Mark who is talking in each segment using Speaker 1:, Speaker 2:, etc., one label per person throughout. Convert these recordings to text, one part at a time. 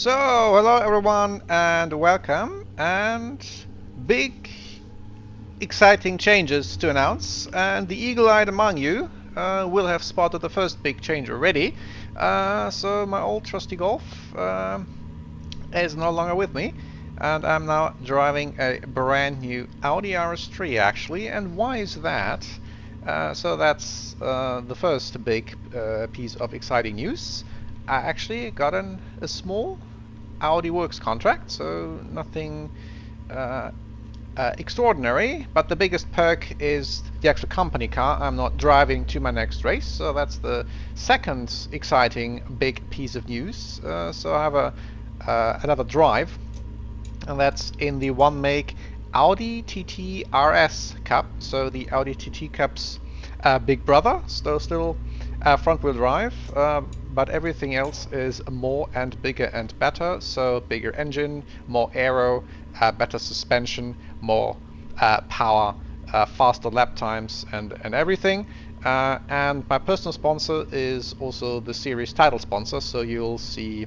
Speaker 1: So, hello everyone and welcome, and big exciting changes to announce, and the eagle-eyed among you will have spotted the first big change already. So my old trusty Golf is no longer with me, and I'm now driving a brand new Audi RS3 actually. And why is that? So that's the first big piece of exciting news. I actually got a small Audi Works contract, so nothing extraordinary, but the biggest perk is the actual company car I'm not driving to my next race, so that's the second exciting big piece of news. So I have another drive, and that's in the one make Audi TT RS Cup, so the Audi TT Cup's big brother, so still front-wheel drive, but everything else is more and bigger and better. So bigger engine, more aero, better suspension, more power, faster lap times, and everything. And my personal sponsor is also the series title sponsor, so you'll see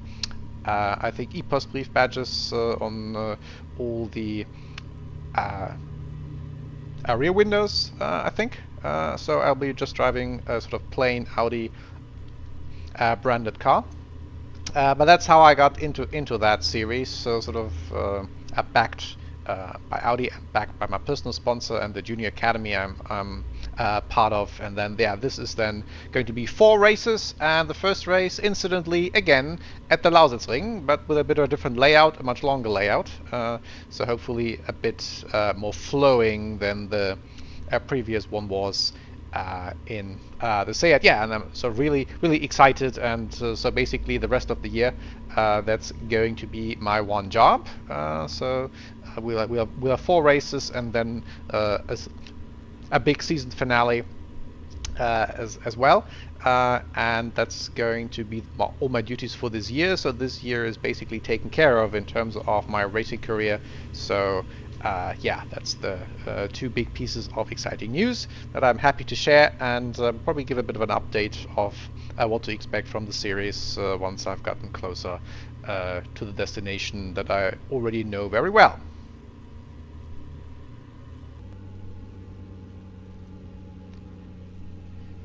Speaker 1: I think EPOS brief badges on all the rear windows, I think. So I'll be just driving a sort of plain Audi branded car. But that's how I got into that series. So sort of backed by Audi and backed by my personal sponsor and the Junior Academy I'm part of. And then yeah, this is then going to be 4 races, and the first race, incidentally, again at the Lausitzring, but with a bit of a different layout, a much longer layout. So hopefully a bit more flowing than the previous one was in the Seat. Yeah, and I'm so really excited, and so basically the rest of the year that's going to be my one job. So we'll have 4 races, and then a big season finale as well. And that's going to be all my duties for this year. So this year is basically taken care of in terms of my racing career. So yeah, that's the 2 big pieces of exciting news that I'm happy to share, and probably give a bit of an update of what to expect from the series once I've gotten closer to the destination that I already know very well.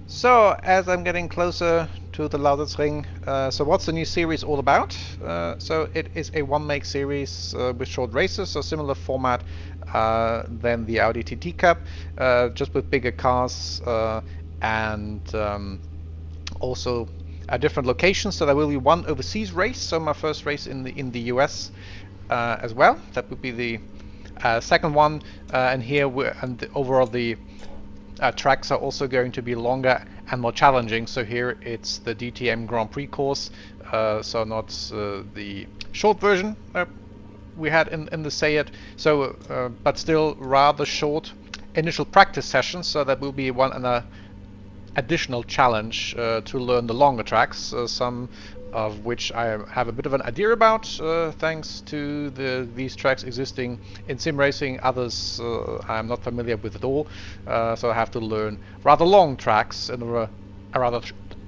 Speaker 1: So, as I'm getting closer to the Lausitzring, so what's the new series all about? So it is a one-make series with short races, so similar format than the Audi TT Cup, just with bigger cars and also different locations. So there will be one overseas race, so my first race in the US as well. That would be the second one, and here overall the tracks are also going to be longer and more challenging. So here it's the DTM Grand Prix course, so not the short version we had in the Seat. So, but still rather short initial practice sessions. So that will be one additional challenge to learn the longer tracks. Some of which I have a bit of an idea about, thanks to these tracks existing in sim racing. Others I'm not familiar with at all, so I have to learn rather long tracks in a rather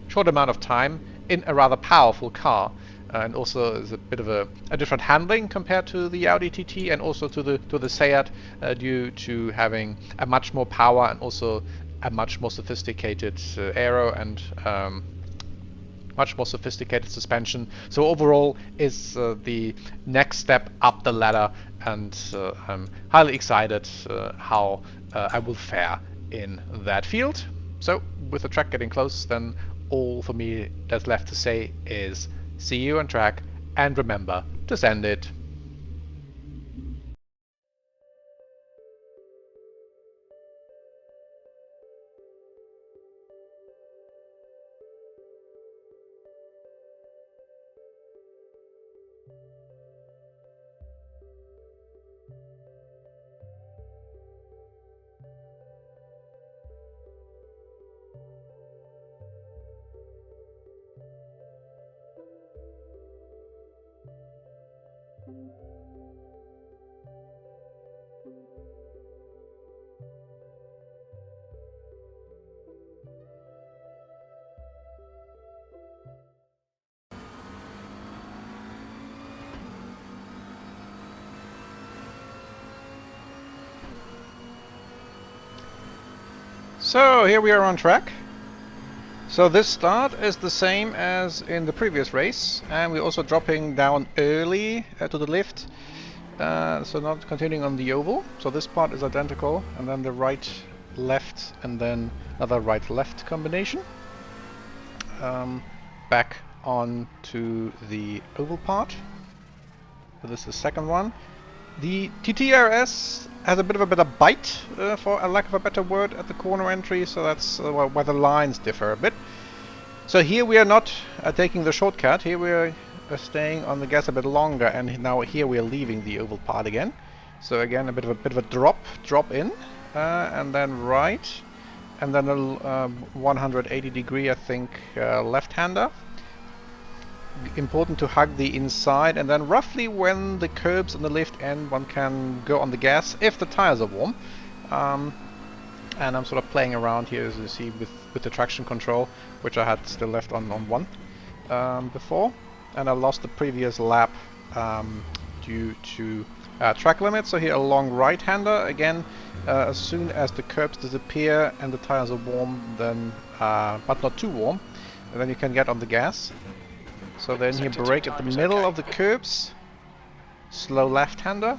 Speaker 1: short amount of time in a rather powerful car. And also is a bit of a different handling compared to the Audi TT, and also to the Seat, due to having a much more power and also a much more sophisticated aero and much more sophisticated suspension. So overall is the next step up the ladder, and I'm highly excited how I will fare in that field. So with the track getting close, then all for me that's left to say is see you on track, and remember to send it. So here we are on track. So this start is the same as in the previous race, and we're also dropping down early to the lift. So not continuing on the oval. So this part is identical, and then the right, left, and then another right-left combination. Back on to the oval part. So this is the second one. The TT RS has a bit of a better bite, for a lack of a better word, at the corner entry, so that's where the lines differ a bit. So here we are not taking the shortcut, here we are staying on the gas a bit longer, and now here we are leaving the oval part again. So again a bit of a drop in, and then right, and then a 180 degree, I think, left-hander. Important to hug the inside, and then roughly when the curbs and the lift end, one can go on the gas if the tires are warm. And I'm sort of playing around here, as you see, with the traction control, which I had still left on one before, and I lost the previous lap due to track limits. So here a long right-hander again. As soon as the curbs disappear and the tires are warm, then but not too warm, and then you can get on the gas. So then you brake at the middle of the curbs, slow left-hander,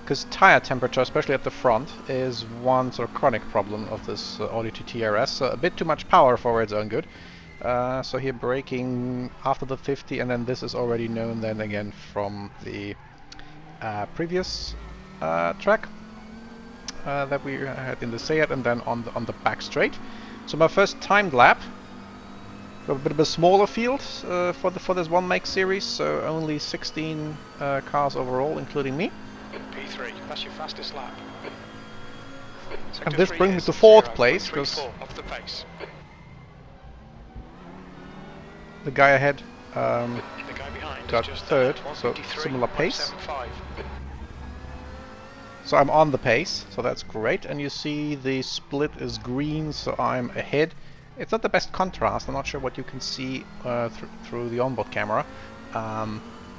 Speaker 1: because tire temperature, especially at the front, is one sort of chronic problem of this Audi TT RS. So a bit too much power for its own good. So here braking after the 50, and then this is already known then again from the previous track that we had in the Seat, and then on the back straight. So my first timed lap. A bit of a smaller field for this one make series, so only 16 cars overall, including me.
Speaker 2: P3, that's your fastest lap.
Speaker 1: And this brings me to fourth place, because the guy ahead got third, so similar pace. So I'm on the pace, so that's great. And you see the split is green, so I'm ahead. It's not the best contrast. I'm not sure what you can see through the onboard camera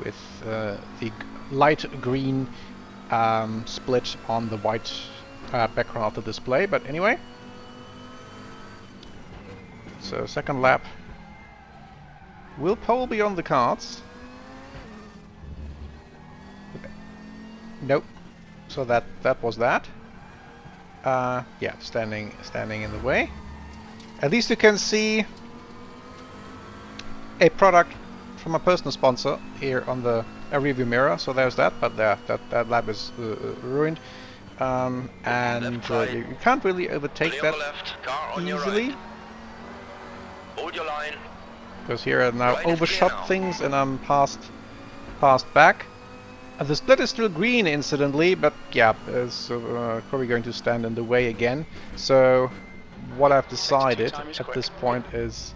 Speaker 1: with the light green split on the white background of the display. But anyway, so second lap will pole be on the cards. Nope. So that was that. Yeah, standing in the way. At least you can see a product from a personal sponsor here on the rearview mirror. So there's that, but that lap is ruined, and you can't really overtake that easily. Because here I now overshot things, and I'm passed back. The split is still green, incidentally, but yeah, it's probably going to stand in the way again. So what I've decided at this point is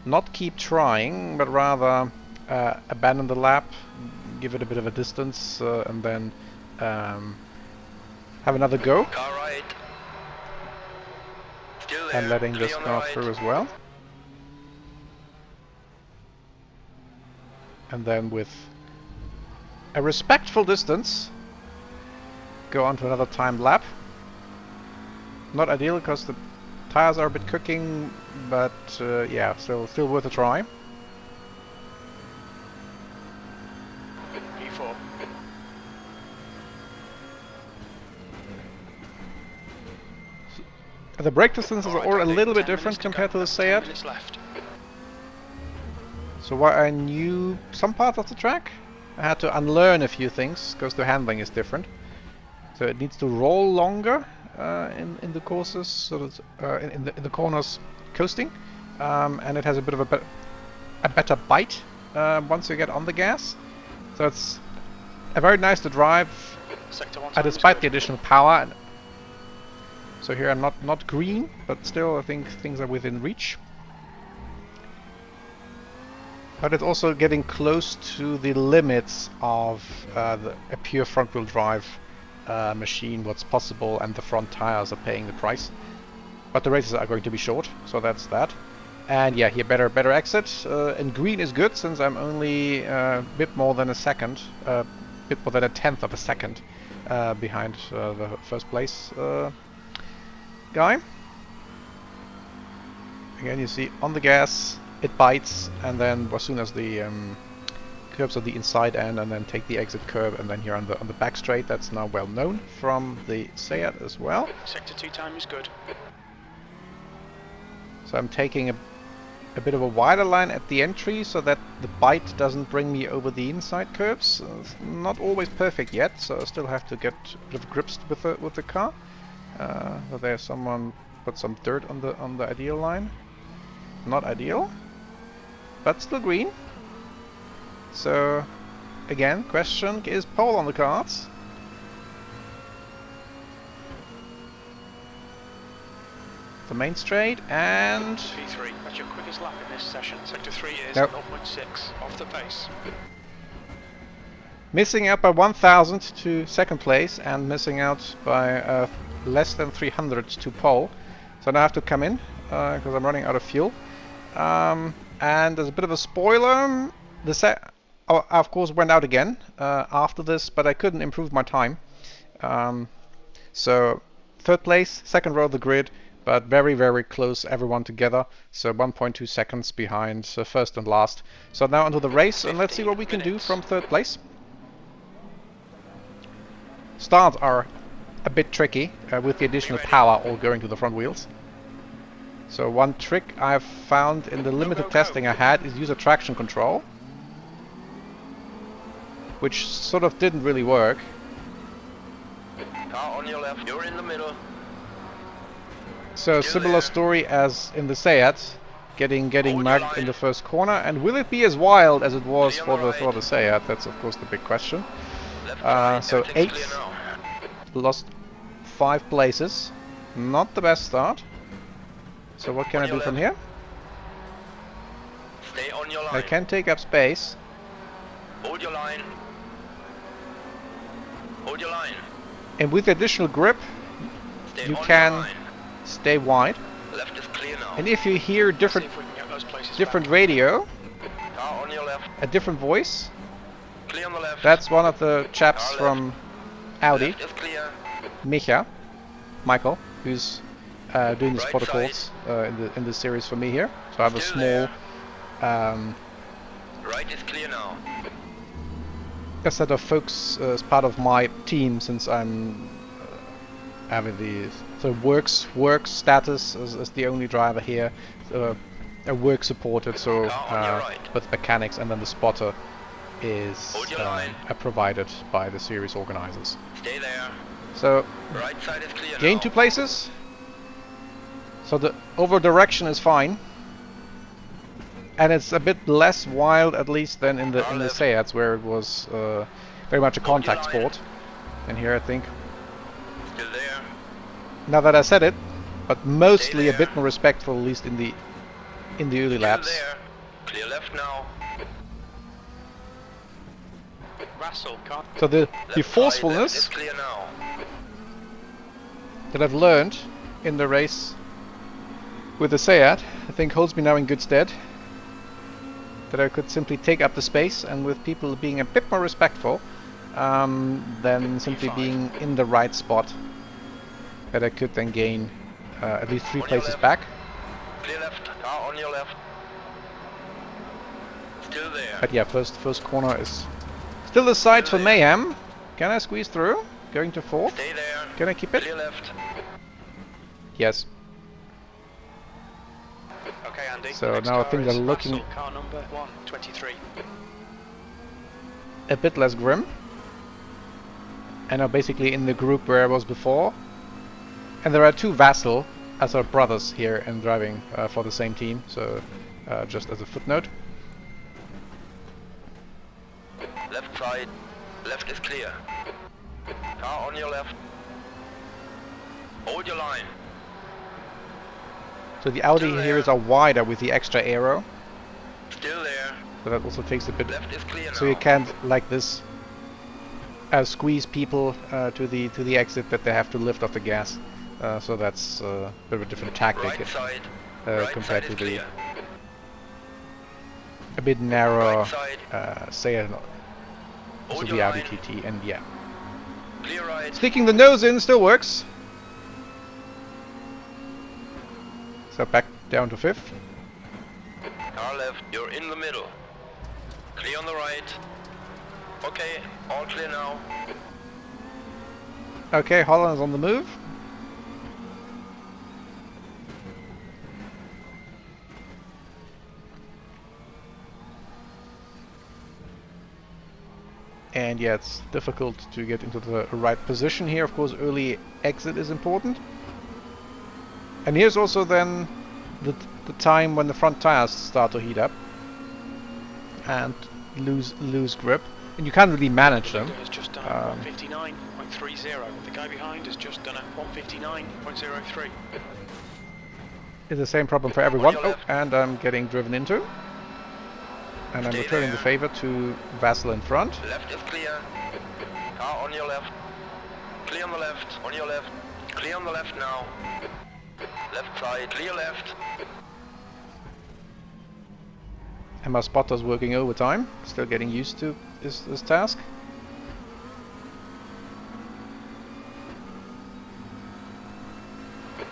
Speaker 1: not keep trying, but rather abandon the lap, give it a bit of a distance, and then have another go, and letting this car through as well. And then with a respectful distance, go on to another timed lap. Not ideal because the tires are a bit cooking, but yeah, still worth a try.
Speaker 2: P4.
Speaker 1: The brake distances are all a little bit different compared to the Seat. So while I knew some parts of the track, I had to unlearn a few things because the handling is different. So it needs to roll longer in the courses, so that, in the corners coasting, and it has a bit of a better bite once you get on the gas. So it's very nice to drive, despite the additional power. So here I'm not green, but still I think things are within reach. But it's also getting close to the limits of a pure front-wheel drive machine, what's possible, and the front tires are paying the price. But the races are going to be short, so that's that. And yeah, here better exit. And green is good, since I'm only a bit more than a second, bit more than a tenth of a second behind the first place guy. Again, you see on the gas, it bites, and then as soon as the curbs are the inside end, and then take the exit curb, and then here on the back straight. That's now well known from the Seat as well.
Speaker 2: Sector 2 time is good.
Speaker 1: So I'm taking a bit of a wider line at the entry so that the bite doesn't bring me over the inside curbs. It's not always perfect yet, so I still have to get a bit of grips with the car. There's someone put some dirt on the ideal line. Not ideal, but still green. So again, question: is pole on the cards? The main straight and
Speaker 2: P3, that's your quickest lap in this session. Sector 3 is
Speaker 1: nope.
Speaker 2: 0.6 off the pace.
Speaker 1: Missing out by 1,000 to second place and missing out by less than 300 to pole. So now I have to come in because I'm running out of fuel. And there's a bit of a spoiler. I of course went out again after this, but I couldn't improve my time. So third place, second row of the grid, but very, very close, everyone together. So 1.2 seconds behind first and last. So now onto the race, and let's see what we can do from third place. Starts are a bit tricky with the additional power all going to the front wheels. So one trick I've found in the limited testing I had is use a traction control, which sort of didn't really work.
Speaker 3: Car on your left, you're in the middle.
Speaker 1: So similar story as in the Seat, getting marked in the first corner. And will it be as wild as it was for the Seat? That's of course the big question. So 8th, lost 5 places, not the best start. So what can I do from here?
Speaker 3: Stay on your line.
Speaker 1: I can take up space.
Speaker 3: Hold your line. Hold your line.
Speaker 1: And with additional grip,
Speaker 3: Stay
Speaker 1: you
Speaker 3: on
Speaker 1: can
Speaker 3: your line.
Speaker 1: stay wide.
Speaker 3: Left is clear now.
Speaker 1: And if you hear
Speaker 2: See
Speaker 1: different
Speaker 2: if we can get those places
Speaker 1: different
Speaker 2: back.
Speaker 1: radio,
Speaker 3: Car on your left.
Speaker 1: a different voice,
Speaker 3: Clear on the left.
Speaker 1: that's one of the chaps
Speaker 3: Car
Speaker 1: from
Speaker 3: left.
Speaker 1: Audi,
Speaker 3: Left is clear.
Speaker 1: Michael, who's doing these
Speaker 3: Right
Speaker 1: protocols in the series for me here. So I have a
Speaker 3: Still
Speaker 1: small
Speaker 3: Right is clear now.
Speaker 1: a set of folks as part of my team, since I'm having the work status as the only driver here. A work supported, so
Speaker 3: Car on your right.
Speaker 1: with mechanics, and then the spotter is
Speaker 3: Hold your line.
Speaker 1: provided by the series organizers.
Speaker 3: Stay there.
Speaker 1: So
Speaker 3: Right side is clear
Speaker 1: gain
Speaker 3: now.
Speaker 1: 2 places. So the over direction is fine, and it's a bit less wild, at least, than in the
Speaker 3: left.
Speaker 1: Seats, where it was very much a
Speaker 3: Hold your
Speaker 1: contact
Speaker 3: line.
Speaker 1: sport. And here I think,
Speaker 3: Still there.
Speaker 1: now that I said it, but mostly a
Speaker 3: there.
Speaker 1: bit more respectful, at least in the early
Speaker 3: Still
Speaker 1: laps.
Speaker 3: there. Clear left now.
Speaker 2: Russell, car.
Speaker 1: So the
Speaker 3: Left side,
Speaker 1: forcefulness
Speaker 3: left is clear now.
Speaker 1: that I've learned in the race with the Seat, I think holds me now in good stead. That I could simply take up the space, and with people being a bit more respectful, than simply being in the right spot, that I could then gain at least 3
Speaker 3: On your
Speaker 1: places
Speaker 3: left.
Speaker 1: back.
Speaker 3: Clear left. Car on your left. Still there.
Speaker 1: But yeah, first corner is still the side for mayhem. Can I squeeze through? Going to 4th.
Speaker 3: Stay there.
Speaker 1: Can I keep it?
Speaker 3: Clear left.
Speaker 1: Yes.
Speaker 2: Okay, Andy.
Speaker 1: So
Speaker 2: next
Speaker 1: now
Speaker 2: car
Speaker 1: things
Speaker 2: is
Speaker 1: are looking
Speaker 2: Russell, car number 123.
Speaker 1: a bit less grim. And I'm basically in the group where I was before. And there are 2 Vassal as our brothers here and driving for the same team. So just as a footnote.
Speaker 3: Left side. Left is clear. Car on your left. Hold your line.
Speaker 1: So the Audi
Speaker 3: Still
Speaker 1: here
Speaker 3: there.
Speaker 1: is a wider with the extra aero.
Speaker 3: Still there.
Speaker 1: So that also takes a bit.
Speaker 3: Left is clear now.
Speaker 1: So you can't, like this, squeeze people to the exit, that they have to lift off the gas. So that's a bit of a different tactic
Speaker 3: Right side. Right
Speaker 1: compared
Speaker 3: side
Speaker 1: to
Speaker 3: is
Speaker 1: the
Speaker 3: clear.
Speaker 1: a bit narrower
Speaker 3: Right side.
Speaker 1: Seat, so
Speaker 3: Hold
Speaker 1: the
Speaker 3: your
Speaker 1: Audi
Speaker 3: line.
Speaker 1: TT, and yeah,
Speaker 3: Clear right.
Speaker 1: sticking the nose in still works. So back down to 5th.
Speaker 3: Car left, you're in the middle. Clear on the right. Okay, all clear now.
Speaker 1: Okay, Holland's on the move. And yeah, it's difficult to get into the right position here. Of course, early exit is important. And here's also then the time when the front tires start to heat up and lose grip. And you can't really manage them.
Speaker 2: Has just done 159.30. The guy behind has just done a 159.03.
Speaker 1: It's the same problem for everyone. Oh, and I'm getting driven into. And I'm returning the favor to Vassal in front.
Speaker 3: Left is clear. Car on your left. Clear on the left. On your left. Clear on the left now. Left side. Clear left.
Speaker 1: And my spotter's working overtime. Still getting used to this task.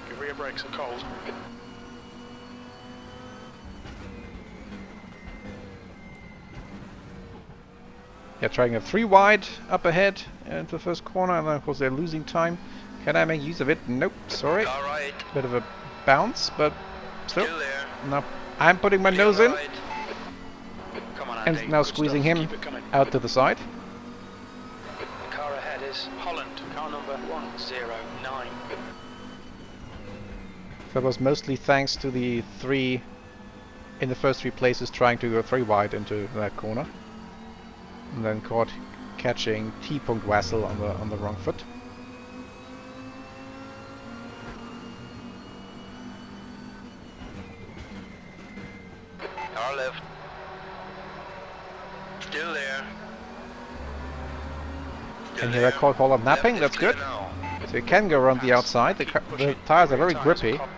Speaker 2: Your rear brakes are cold.
Speaker 1: Yeah, trying a 3 wide up ahead into the first corner, and then of course they're losing time. Can I make use of it? Nope, sorry.
Speaker 3: Car right.
Speaker 1: Bit of a bounce, but still.
Speaker 3: Still there.
Speaker 1: No, I'm putting my
Speaker 3: Clear
Speaker 1: nose in,
Speaker 3: right.
Speaker 2: Come on,
Speaker 1: and
Speaker 2: Andy.
Speaker 1: now
Speaker 2: Good
Speaker 1: squeezing
Speaker 2: stuff.
Speaker 1: him
Speaker 2: Keep it coming.
Speaker 1: out to the side.
Speaker 2: The car ahead is Holland, car number 109.
Speaker 1: That was mostly thanks to the 3 in the first 3 places trying to go 3 wide into that corner. And then catching T-Punkt Vassal on the wrong foot.
Speaker 3: Car left. Still there. Still
Speaker 1: And here I caught Holland napping, that's good.
Speaker 3: Now.
Speaker 1: So you can go around the outside. The tires are very grippy.
Speaker 3: Car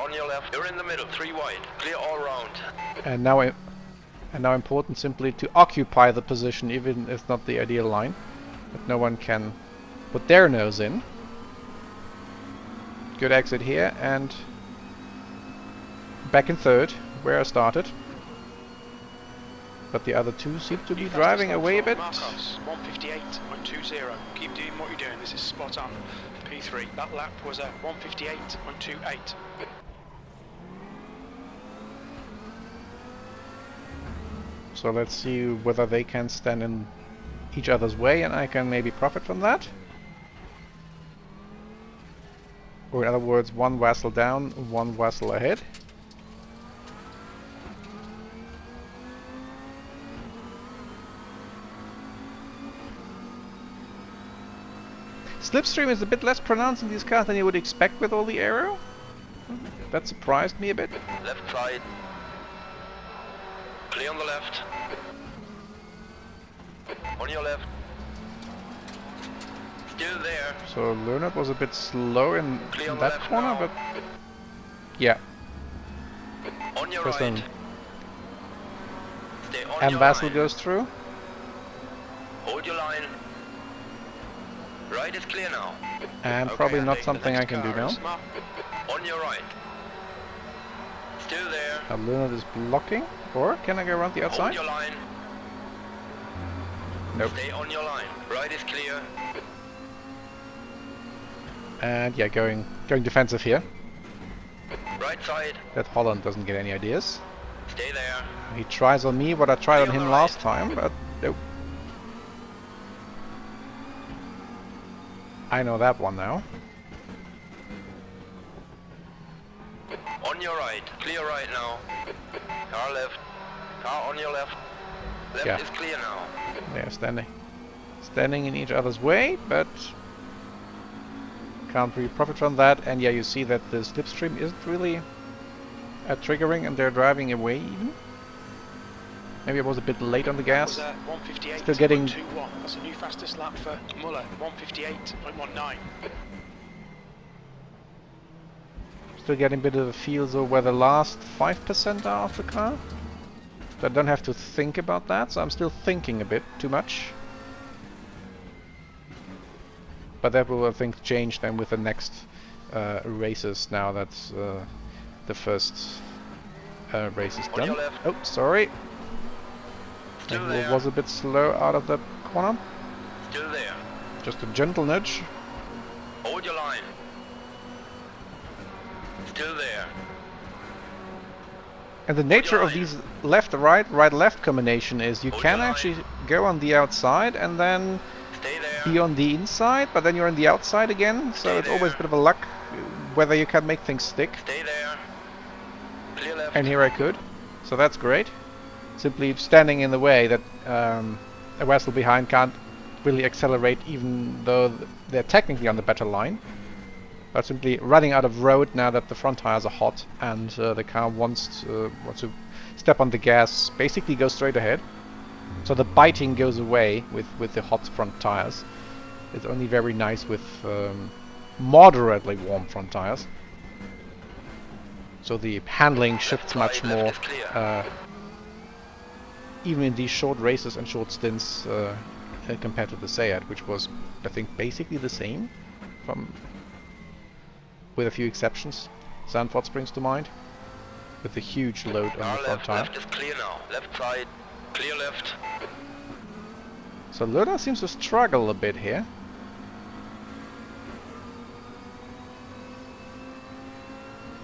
Speaker 3: on your left. You're in the middle. 3 wide. Clear all round.
Speaker 1: And now important simply to occupy the position, even if it's not the ideal line. But no one can put their nose in. Good exit here, and back in 3rd, where I started. But the other 2 seem to be driving away a bit.
Speaker 2: Marcos, 158.20. Keep doing what you're doing. This is spot on. P3. That lap was a 158.28.
Speaker 1: So let's see whether they can stand in each other's way and I can maybe profit from that. Or in other words, 1 Vassal down, 1 Vassal ahead. Slipstream is a bit less pronounced in these cars than you would expect with all the aero. That surprised me a bit.
Speaker 3: Left side. Clear on the left. On your left. Still there.
Speaker 1: So Leonard was a bit slow in
Speaker 3: Clear on the
Speaker 1: that
Speaker 3: left
Speaker 1: corner,
Speaker 3: now.
Speaker 1: but yeah.
Speaker 3: On your
Speaker 1: First
Speaker 3: right.
Speaker 1: one.
Speaker 3: Stay on
Speaker 1: And
Speaker 3: your
Speaker 1: Vassal
Speaker 3: line.
Speaker 1: goes through.
Speaker 3: Hold your line. Right is clear now.
Speaker 1: And
Speaker 3: Okay,
Speaker 1: probably not
Speaker 3: Andy,
Speaker 1: something
Speaker 3: the
Speaker 1: I can do
Speaker 2: Car
Speaker 1: now.
Speaker 2: is
Speaker 3: On your right. Still there.
Speaker 1: Leonard is blocking. Or can I go around the
Speaker 3: Hold
Speaker 1: outside?
Speaker 3: your line.
Speaker 1: Nope.
Speaker 3: Stay on your line. Right is clear.
Speaker 1: And yeah, going defensive here.
Speaker 3: Right side.
Speaker 1: That Holland doesn't get any ideas.
Speaker 3: Stay there.
Speaker 1: He tries on me what I tried on
Speaker 3: Stay on
Speaker 1: him
Speaker 3: the
Speaker 1: last
Speaker 3: right.
Speaker 1: time, but nope. I know that one now.
Speaker 3: On your right. Clear right now. Car left. Car on your left. Left
Speaker 1: Yeah.
Speaker 3: is clear now.
Speaker 1: They're standing in each other's way, but can't really profit from that. And yeah, you see that the slipstream isn't really triggering, and they're driving away even. Maybe I was a bit late on the gas.
Speaker 2: That was a 158.21.
Speaker 1: Still getting-
Speaker 2: That's a new fastest lap for Muller. 158.19.
Speaker 1: Still getting a bit of a feel of where the last 5% are of the car. So I don't have to think about that, so I'm still thinking a bit too much. But that will, I think, change then with the next races now that the first race is
Speaker 3: On
Speaker 1: done.
Speaker 3: your left.
Speaker 1: Oh, sorry.
Speaker 3: Still
Speaker 1: Maybe it
Speaker 3: there.
Speaker 1: was a bit slow out of that corner.
Speaker 3: Still there.
Speaker 1: Just a gentle nudge.
Speaker 3: Hold your line. Still there.
Speaker 1: And the nature of these left-right, right-left combination is you
Speaker 3: Hold
Speaker 1: can
Speaker 3: your line.
Speaker 1: actually go on the outside and then
Speaker 3: Stay there.
Speaker 1: be on the inside, but then you're on the outside again, so
Speaker 3: Stay
Speaker 1: it's always a
Speaker 3: there.
Speaker 1: bit of a luck whether you can make things stick.
Speaker 3: Stay there. Clear left.
Speaker 1: And here I could, so that's great. Simply standing in the way that a vessel behind can't really accelerate, even though they're technically on the better line. But simply running out of road now that the front tires are hot and the car wants to step on the gas, basically go straight ahead. So the biting goes away with the hot front tires. It's only very nice with moderately warm front tires. So the handling shifts much more, even in these short races and short stints compared to the Seat, which was, I think, basically the same, with a few exceptions. Zandvoort springs to mind, with a huge load on the front tire.
Speaker 3: Left is clear now. Left side. Clear left.
Speaker 1: So Lerner seems to struggle a bit here.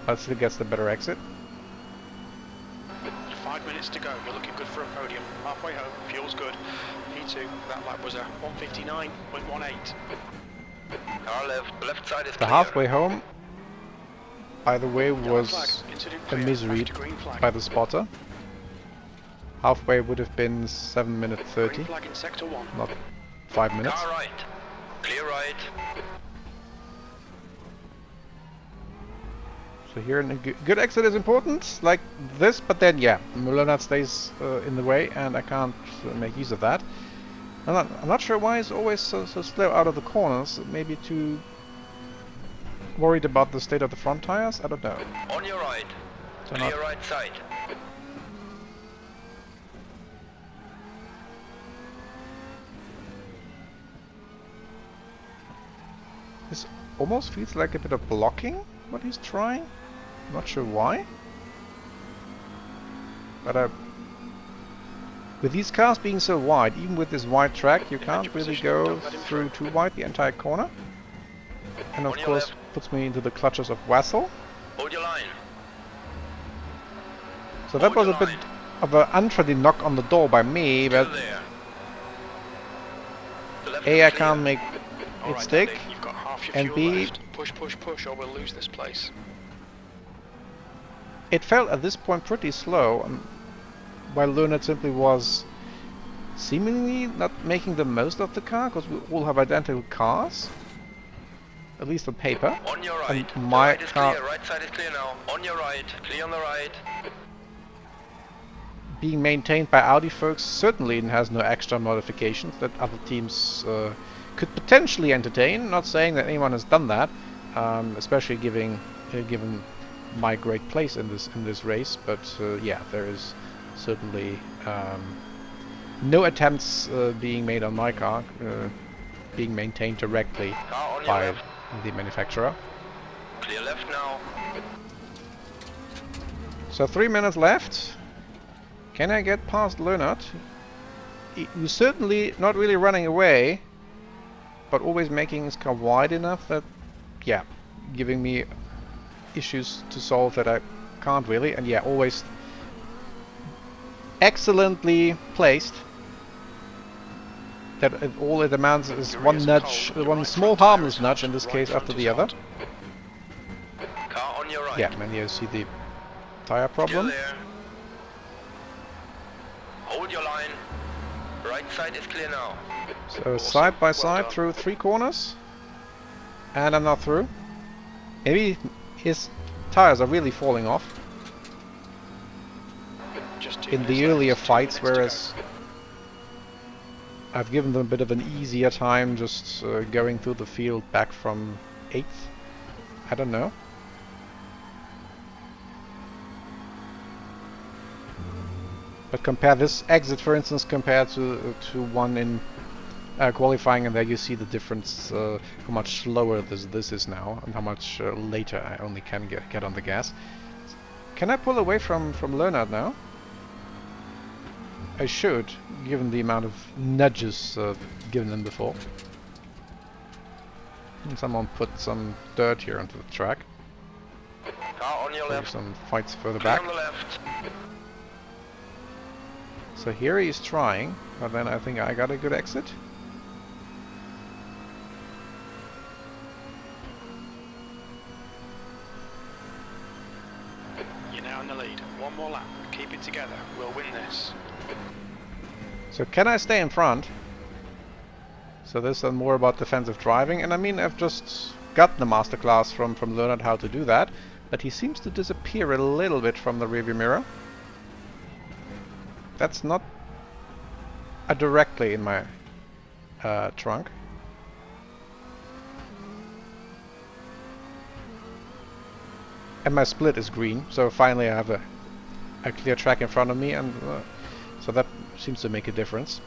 Speaker 1: But still gets the better exit.
Speaker 2: 5 minutes to go. You're looking good for a podium. Halfway home. Fuel's good. P2. That lap was a 1:59.18.
Speaker 3: Car left. Left side is
Speaker 1: The
Speaker 3: clear.
Speaker 1: halfway home, by the way,
Speaker 2: Yellow
Speaker 1: was
Speaker 2: flag. Incident
Speaker 1: a
Speaker 2: clear.
Speaker 1: misery
Speaker 2: After green flag.
Speaker 1: by the spotter. Halfway would have been 7 minutes 30,
Speaker 2: Green flag in sector 1.
Speaker 1: not 5 minutes.
Speaker 3: Car right. Clear right.
Speaker 1: So here a good exit is important, like this, but then yeah, Leonard stays in the way and I can't make use of that. I'm not sure why he's always so slow out of the corners, maybe too worried about the state of the front tires, I don't know.
Speaker 3: On your right.
Speaker 1: So
Speaker 3: Clear
Speaker 1: not-
Speaker 3: right side.
Speaker 1: This almost feels like a bit of blocking, what he's trying. Not sure why. But with these cars being so wide, even with this wide track, you can't really go through too wide the entire corner. And of
Speaker 3: On your
Speaker 1: course
Speaker 3: left.
Speaker 1: puts me into the clutches of Wassel.
Speaker 3: Hold your line.
Speaker 1: So that was
Speaker 3: Hold
Speaker 1: a
Speaker 3: your
Speaker 1: bit
Speaker 3: line.
Speaker 1: of an untrusty knock on the door by me,
Speaker 3: Still
Speaker 1: but
Speaker 3: there. The left
Speaker 1: A,
Speaker 3: is
Speaker 1: I
Speaker 3: clear.
Speaker 1: can't make
Speaker 2: All
Speaker 1: it
Speaker 2: right,
Speaker 1: stick,
Speaker 2: Andy, you've got half your
Speaker 1: and
Speaker 2: fuel
Speaker 1: B,
Speaker 2: left. Push, push, push, or we'll lose this place.
Speaker 1: it felt at this point pretty slow, while Leonard simply was seemingly not making the most of the car, because we all have identical cars, at least on paper.
Speaker 3: On your right.
Speaker 1: And my
Speaker 3: right is
Speaker 1: car
Speaker 3: clear. Right side is clear now. On your right. Clear on the right.
Speaker 1: being maintained by Audi folks certainly has no extra modifications that other teams could potentially entertain. Not saying that anyone has done that, especially given my great place in this race. But yeah, there is certainly no attempts being made on my car being maintained directly
Speaker 3: Car on your
Speaker 1: by
Speaker 3: left.
Speaker 1: the manufacturer.
Speaker 3: Clear left now.
Speaker 1: So 3 minutes left. Can I get past Leonard? He's certainly not really running away, but always making his car wide enough that, yeah, giving me issues to solve that I can't really. And yeah, always excellently placed. That all it amounts is
Speaker 2: Your
Speaker 1: one
Speaker 2: rears are
Speaker 1: nudge,
Speaker 2: cold. Your
Speaker 1: one
Speaker 2: right
Speaker 1: small
Speaker 2: front
Speaker 1: harmless
Speaker 2: tyre is
Speaker 1: nudge
Speaker 2: hot.
Speaker 1: in this
Speaker 2: Right
Speaker 1: case
Speaker 2: front
Speaker 1: after
Speaker 2: is
Speaker 1: the other.
Speaker 2: hot.
Speaker 3: Car on your right.
Speaker 1: Yeah, and you see the tire
Speaker 3: Still
Speaker 1: problem.
Speaker 3: there. Hold your line. Right side is clear now.
Speaker 1: So
Speaker 2: Awesome.
Speaker 1: side by
Speaker 2: Well
Speaker 1: side
Speaker 2: done.
Speaker 1: through 3 corners, and I'm not through. Maybe his tires are really falling off
Speaker 2: Just 2
Speaker 1: in the
Speaker 2: minutes
Speaker 1: earlier
Speaker 2: left, 2
Speaker 1: fights,
Speaker 2: minutes to
Speaker 1: whereas I've given them a bit of an easier time just going through the field back from 8th. I don't know. But compare this exit, for instance, compared to one in qualifying, and there you see the difference, how much slower this is now, and how much later I only can get on the gas. Can I pull away from Leonard now? I should, given the amount of nudges given them before. And someone put some dirt here onto the track.
Speaker 3: Car on your
Speaker 1: Maybe
Speaker 3: left.
Speaker 1: some fights further
Speaker 3: Clear
Speaker 1: back.
Speaker 3: on the left.
Speaker 1: So here he's trying, but then I think I got a good exit.
Speaker 2: You're now in the lead. One more lap. Keep it together. We'll win this.
Speaker 1: So can I stay in front? So this is more about defensive driving, and I mean I've just gotten the masterclass from Leonard how to do that, but he seems to disappear a little bit from the rearview mirror. That's not directly in my trunk. And my split is green, so finally I have a clear track in front of me, and so that seems to make a difference.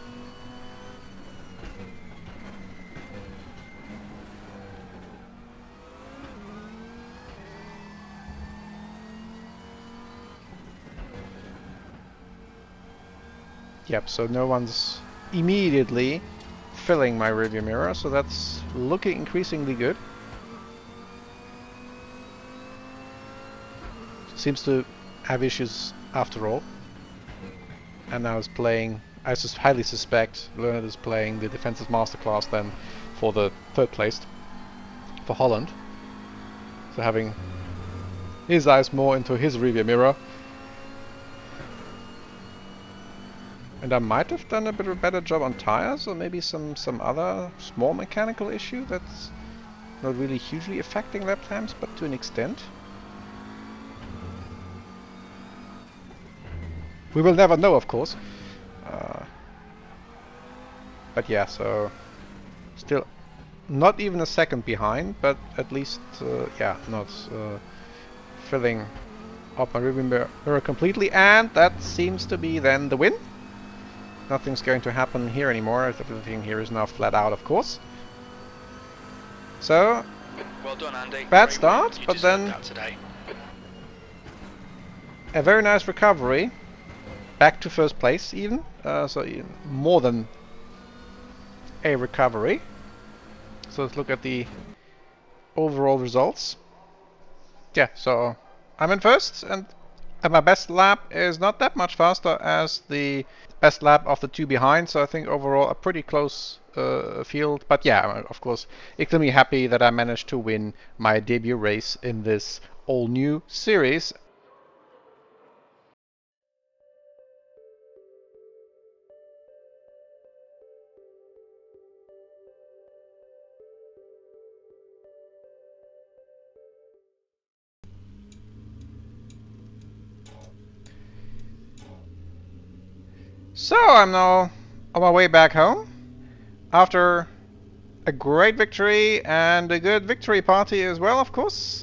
Speaker 1: Yep, so no one's immediately filling my rearview mirror, so that's looking increasingly good. Seems to have issues after all. And now is playing, I highly suspect Leonard is playing the defensive masterclass then for the third place for Holland. So having his eyes more into his rearview mirror. And I might have done a bit of a better job on tires, or maybe some other small mechanical issue that's not really hugely affecting lap times, but to an extent. We will never know, of course. But yeah, so still not even a second behind, but at least, yeah, not filling up my rearview mirror completely, and that seems to be then the win. Nothing's going to happen here anymore. Everything here is now flat out, of course. So,
Speaker 2: Well done, Andy.
Speaker 1: bad
Speaker 2: Great
Speaker 1: start,
Speaker 2: win. You
Speaker 1: but
Speaker 2: deserved
Speaker 1: then
Speaker 2: that today.
Speaker 1: a very nice recovery. Back to first place even. So more than a recovery. So let's look at the overall results. Yeah, so I'm in first, and my best lap is not that much faster as the best lap of the two behind, so I think overall a pretty close field. But yeah, of course, extremely happy that I managed to win my debut race in this all-new series. So I'm now on my way back home after a great victory and a good victory party as well, of course.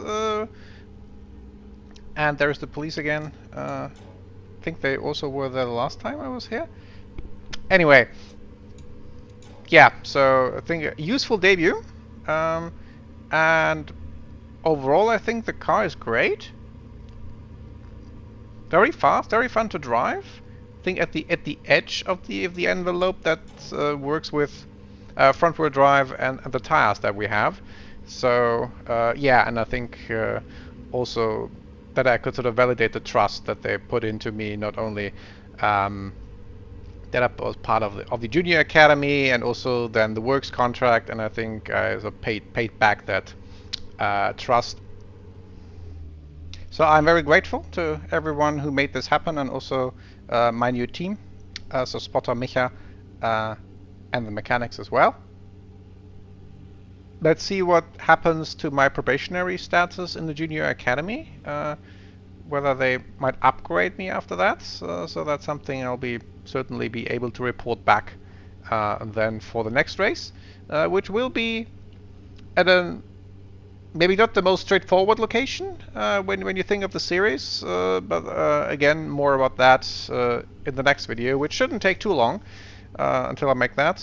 Speaker 1: And there's the police again. I think they also were there the last time I was here. Anyway, yeah, so I think a useful debut. And overall I think the car is great. Very fast, very fun to drive. I think at the edge of the envelope that works with front wheel drive and the tires that we have. So yeah, and I think also that I could sort of validate the trust that they put into me, not only that I was part of the junior academy and also then the works contract, and I think I sort of paid back that trust. So I'm very grateful to everyone who made this happen, and also my new team, so Spotter, Micha, and the mechanics as well. Let's see what happens to my probationary status in the junior academy, whether they might upgrade me after that. So that's something I'll certainly be able to report back then for the next race, which will be at a maybe not the most straightforward location when you think of the series, but again, more about that in the next video, which shouldn't take too long until I make that,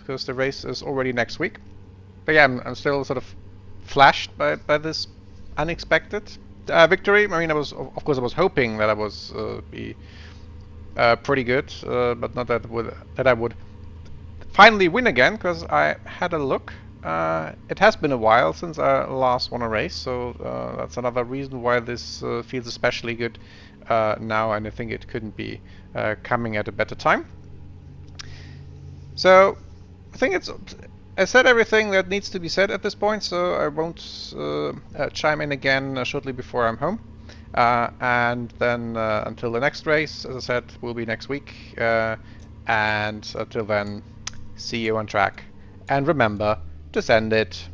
Speaker 1: because the race is already next week. But yeah, I'm still sort of flashed by this unexpected victory. I mean, I was, of course, I was hoping that I was be pretty good, but not that I would finally win again, because I had a look. It has been a while since I last won a race, so that's another reason why this feels especially good now, and I think it couldn't be coming at a better time. So I think I said everything that needs to be said at this point, so I won't chime in again shortly before I'm home. And then until the next race, as I said, will be next week. And until then, see you on track. And remember to send it.